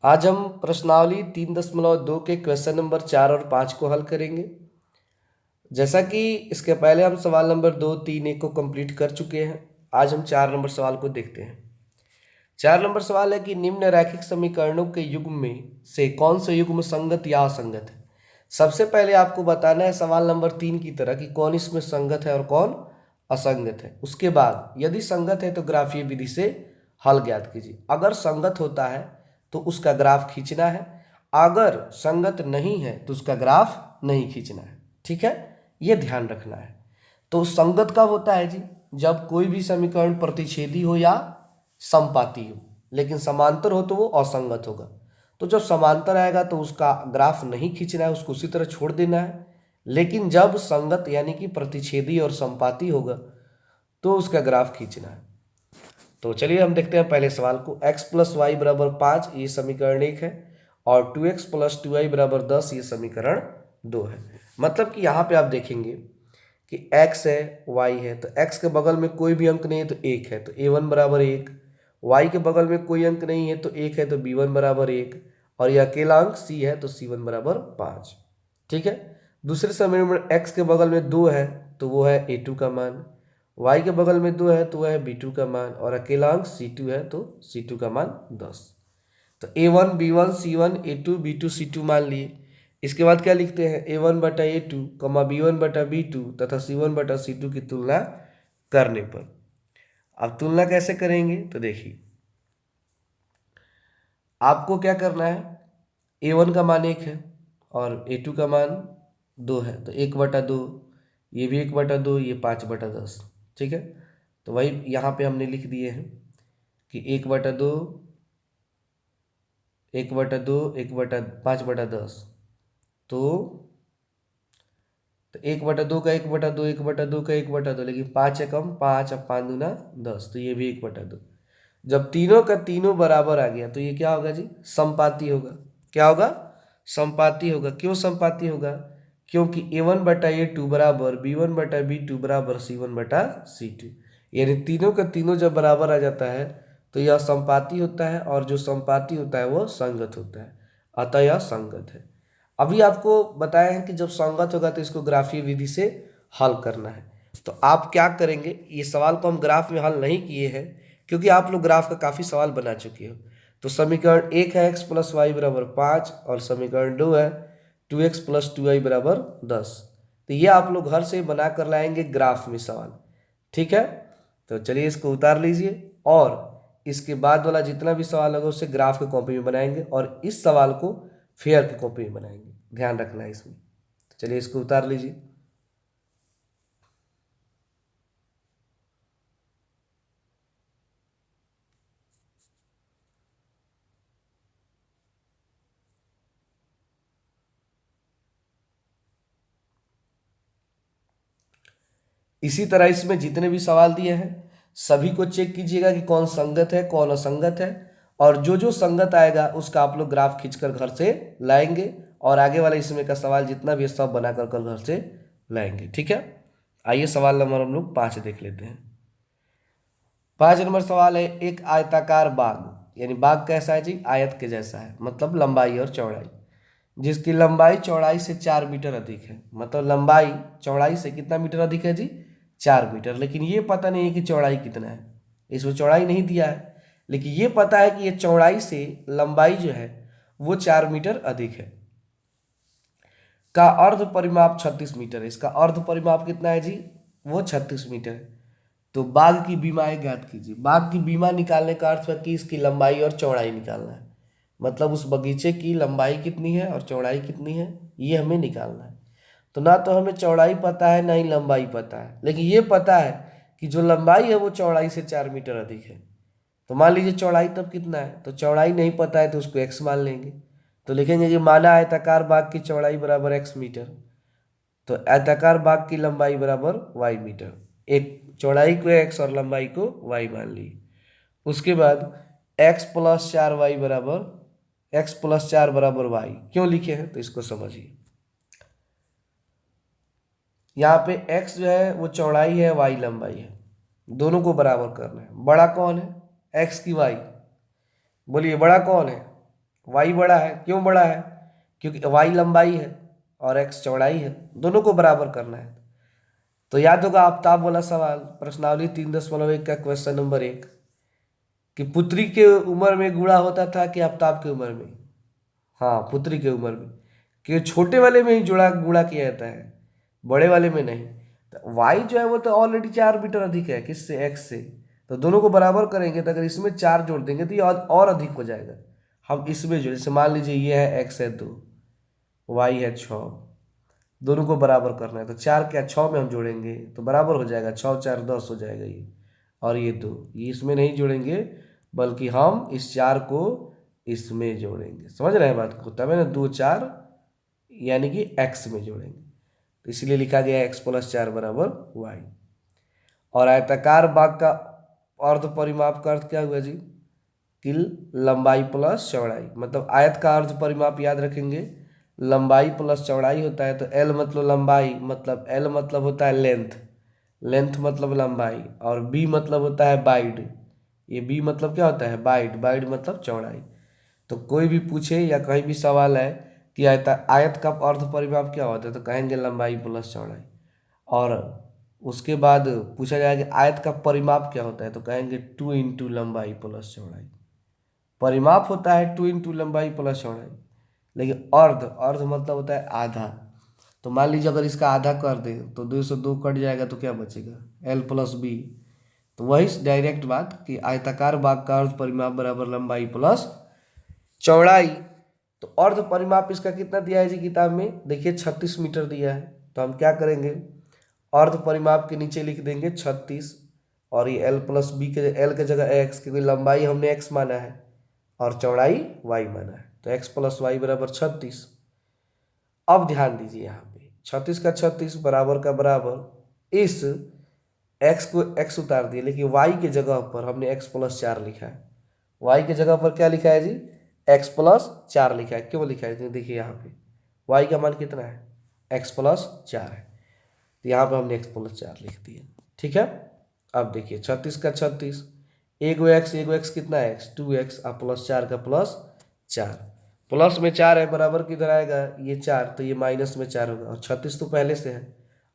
आज हम प्रश्नावली 3.2 के क्वेश्चन नंबर 4 और 5 को हल करेंगे। जैसा कि इसके पहले हम सवाल नंबर 2, 3, 1 को कंप्लीट कर चुके हैं। आज हम 4 नंबर सवाल को देखते हैं। 4 नंबर सवाल है कि निम्न रैखिक समीकरणों के युग्म में से कौन से युग्म संगत या असंगत है। सबसे पहले आपको बताना है सवाल नंबर 3 की तरह कि कौन इसमें संगत है और कौन असंगत है। उसके बाद यदि संगत है तो ग्राफीय विधि से हल ज्ञात कीजिए। अगर संगत होता है तो उसका ग्राफ खींचना है, अगर संगत नहीं है तो उसका ग्राफ नहीं खींचना है। ठीक है, ये ध्यान रखना है। तो संगत कब होता है जी? जब कोई भी समीकरण प्रतिच्छेदी हो या समपाती हो, लेकिन समांतर हो तो वो असंगत होगा। तो जब समांतर आएगा तो उसका ग्राफ नहीं खींचना है, उसको उसी तरह छोड़ देना है। लेकिन जब संगत यानी कि प्रतिच्छेदी और समपाती होगा तो उसका ग्राफ खींचना है। तो चलिए हम देखते हैं पहले सवाल को। x + y = 5 ये समीकरण 1 है और 2x + 2y = 10 ये समीकरण 2 है। मतलब कि यहाँ पे आप देखेंगे कि x है, y है, तो x के बगल में कोई भी अंक नहीं है तो 1 है तो a1 = 1, y के बगल में कोई अंक नहीं है तो 1 है तो b1 = 1, और यह अकेला अंक c है तो c1 = 5। ठीक है। दूसरे समीकरण में x के बगल में 2 है तो वो है a2 का मान, y के बगल में 2 है तो वह है b2 का मान, और अकेला अंक c2 है तो c2 का मान 10। तो a1 b1 c1 a2 b2 c2 मान लिए। इसके बाद क्या लिखते हैं? a1 बटा a2, b1 बटा b2 तथा c1 बटा c2 की तुलना करने पर। अब तुलना कैसे करेंगे तो देखिए, आपको क्या करना है, a1 का मान 1 है और a2 का मान 2 है तो 1/2, ये भी 1/2, ये 5/10। ठीक है, तो वही यहाँ पे हमने लिख दिए हैं कि 1/2, 1/2, 5/10। तो 1/2 का 1/2, 1/2 का 1/2, लेकिन 5 है कम, 5 अब 5 दूना 10, तो ये भी 1/2। जब तीनों का तीनों बराबर आ गया तो ये क्या होगा जी? समपाती होगा। क्या होगा? समपाती होगा। क्यों समपाती होगा? क्योंकि a1/a2 बराबर b1/b2 बराबर c1/c2, यानी तीनों का तीनों जब बराबर आ जाता है तो यह समपाती होता है, और जो समपाती होता है वो संगत होता है, अतः यह संगत है। अभी आपको बताया है कि जब संगत होगा तो इसको ग्राफीय विधि से हल करना है। तो आप क्या करेंगे, ये सवाल को हम ग्राफ में हल नहीं किए हैं क्योंकि आप लोग ग्राफ का काफ़ी सवाल बना चुके हो। तो समीकरण 1 है x + y = 5 और समीकरण 2 है 2x + 2y = 10। तो ये आप लोग घर से बना कर लाएंगे ग्राफ में सवाल। ठीक है, तो चलिए इसको उतार लीजिए और इसके बाद वाला जितना भी सवाल होगा उसे ग्राफ की कॉपी में बनाएंगे और इस सवाल को फेयर की कॉपी में बनाएंगे। ध्यान रखना है इसमें। तो चलिए इसको उतार लीजिए। इसी तरह इसमें जितने भी सवाल दिए हैं सभी को चेक कीजिएगा कि कौन संगत है कौन असंगत है, और जो जो संगत आएगा उसका आप लोग ग्राफ खींचकर घर से लाएंगे, और आगे वाला इसमें का सवाल जितना भी है सब बनाकर कल घर से लाएंगे। ठीक है, आइए सवाल नंबर हम लोग 5 देख लेते हैं। 5 नंबर सवाल है, एक आयताकार बाग, यानी बाग कैसा है जी? आयत के जैसा है, मतलब लंबाई और चौड़ाई, जिसकी लंबाई चौड़ाई से 4 मीटर अधिक है। मतलब लंबाई चौड़ाई से कितना मीटर अधिक है जी? 4 मीटर। लेकिन ये पता नहीं है कि चौड़ाई कितना है, इसमें चौड़ाई नहीं दिया है, लेकिन ये पता है कि ये चौड़ाई से लंबाई जो है वो 4 मीटर अधिक है। का अर्ध परिमाप 36 मीटर है। इसका अर्ध परिमाप कितना है जी? वो 36 मीटर है। तो बाग की बीमाएं ज्ञात कीजिए। बाग की बीमा निकालने का अर्थ है कि इसकी लंबाई और चौड़ाई निकालना है, मतलब उस बगीचे की लंबाई कितनी है और चौड़ाई कितनी है ये हमें निकालना है। तो ना तो हमें चौड़ाई पता है ना ही लंबाई पता है, लेकिन ये पता है कि जो लंबाई है वो चौड़ाई से 4 मीटर अधिक है। तो मान लीजिए चौड़ाई तब कितना है, तो चौड़ाई नहीं पता है तो उसको x मान लेंगे। तो लिखेंगे कि माना आयताकार बाग की चौड़ाई बराबर x मीटर, तो आयताकार बाग की लंबाई बराबर y मीटर। एक चौड़ाई को x और लंबाई को y मान ली। उसके बाद x + 4y बराबर x + 4 बराबर y क्यों लिखे हैं तो इसको समझिए। यहाँ पे x जो है वो चौड़ाई है, y लंबाई है, दोनों को बराबर करना है। बड़ा कौन है? x की y। बोलिए बड़ा कौन है? वाई बड़ा है, क्यों बड़ा है? क्योंकि वाई लंबाई है और एक्स चौड़ाई है, दोनों को बराबर करना है। तो याद होगा आफ्ताब वाला सवाल, प्रश्नावली 3.1 का क्वेश्चन नंबर 1, कि पुत्री के उम्र में गुणा होता था कि आफ्ताब की उम्र में? हाँ, पुत्री की उम्र में, कि छोटे वाले में ही गुणा किया जाता है, बड़े वाले में नहीं। तो वाई जो है वो तो ऑलरेडी 4 मीटर अधिक है, किससे? एक्स से। तो दोनों को बराबर करेंगे, तो अगर इसमें 4 जोड़ देंगे तो ये और अधिक हो जाएगा। हम इसमें जो, जैसे मान लीजिए ये है एक्स है 2, वाई है 6, दोनों को बराबर करना है, तो 4 क्या 6 में हम जोड़ेंगे तो बराबर हो जाएगा, 6 4 10 हो जाएगा ये। और ये 2, ये इसमें नहीं जोड़ेंगे, बल्कि हम इस 4 को इसमें जोड़ेंगे। समझ रहे हैं बात को? तब है ना 2 4, यानी कि एक्स में जोड़ेंगे, तो इसलिए लिखा गया एक्स प्लस 4 बराबर वाई। और आयताकार बाग का अर्ध परिमाप का अर्थ क्या हुआ जी? कि लंबाई प्लस चौड़ाई, मतलब आयत का अर्ध परिमाप याद रखेंगे, लंबाई प्लस चौड़ाई होता है। तो एल मतलब लंबाई, मतलब एल मतलब होता है लेंथ, लेंथ मतलब लंबाई, और बी मतलब होता है बाइड। ये बी मतलब क्या होता है? बाइड, बाइड मतलब चौड़ाई। तो कोई भी पूछे या कहीं भी सवाल है कि आयत का अर्ध परिमाप क्या होता है, तो कहेंगे लंबाई प्लस चौड़ाई। और उसके बाद पूछा जाएगा आयत का परिमाप क्या होता है, तो कहेंगे 2 इंटू लंबाई प्लस चौड़ाई। परिमाप होता है 2 इंटू लंबाई प्लस चौड़ाई, लेकिन अर्ध, अर्ध मतलब होता है आधा। तो मान लीजिए अगर इसका आधा कर दें तो 2 से 2 कट जाएगा, तो क्या बचेगा? L plus B. तो वही डायरेक्ट बात कि आयताकार बाग का अर्ध परिमाप बराबर लंबाई प्लस चौड़ाई। तो अर्ध परिमाप इसका कितना दिया है जी किताब में? देखिए 36 मीटर दिया है। तो हम क्या करेंगे, अर्ध परिमाप के नीचे लिख देंगे 36, और ये एल प्लस बी के, एल के जगह एक्स, क्योंकि लंबाई हमने एक्स माना है और चौड़ाई वाई माना है। तो एक्स प्लस वाई बराबर 36। अब ध्यान दीजिए यहाँ पे 36 का 36 बराबर का बराबर, इस एक्स को एक्स उतार दिए, लेकिन वाई के जगह पर हमने एक्स प्लस 4 लिखा है। वाई के जगह पर क्या लिखा है जी? एक्स प्लस 4 लिखा है। क्यों लिखा है? देखिए यहाँ पे वाई का मान कितना है? एक्स प्लस 4 है, तो यहाँ पे हमने एक्स प्लस 4 लिख दिया। ठीक है। अब देखिए 36 का 36, एगो एक्स कितना है? एक्स, 2x, और प्लस 4 का प्लस 4, प्लस में 4 है, बराबर किधर आएगा? ये 4, तो ये माइनस में 4 होगा, और 36 तो पहले से है,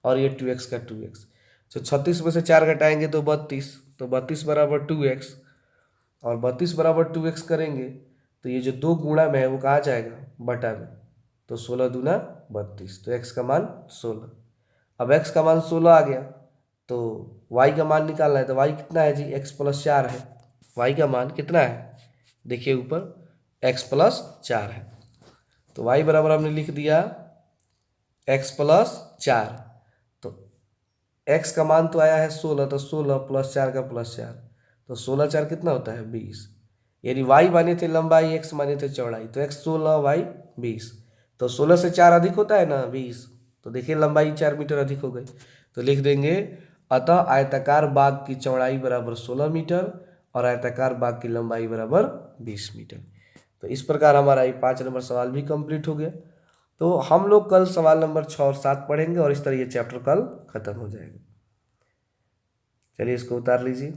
और ये 2x का 2x। तो 36 में से 4 घटाएंगे तो 32, तो 32 बराबर 2x, और 32 बराबर 2x करेंगे तो ये जो 2 गुणा में है वो कहाँ जाएगा? बटा में। तो 16 दूना 32, तो x का मान 16। अब x का मान 16 आ गया, तो y का मान निकालना है। तो y कितना है जी? x प्लस 4 है। y का मान कितना है? देखिए ऊपर x प्लस 4 है, तो y बराबर हमने लिख दिया x प्लस 4। तो x का मान तो आया है 16, तो 16 प्लस 4 का प्लस 4, तो 16 4 कितना होता है? 20। यानी y माने थे लंबाई, x माने थे चौड़ाई, तो x 16, y 20। तो 16 से 4 अधिक होता है ना 20, तो देखिए लंबाई 4 मीटर अधिक हो गई। तो लिख देंगे अतः आयताकार बाग की चौड़ाई बराबर 16 मीटर और आयताकार बाग की लंबाई बराबर 20 मीटर। तो इस प्रकार हमारा ये 5 नंबर सवाल भी कंप्लीट हो गया। तो हम लोग कल सवाल नंबर 6 और 7 पढ़ेंगे, और इस तरह ये चैप्टर कल खत्म हो जाएगा। चलिए इसको उतार लीजिए।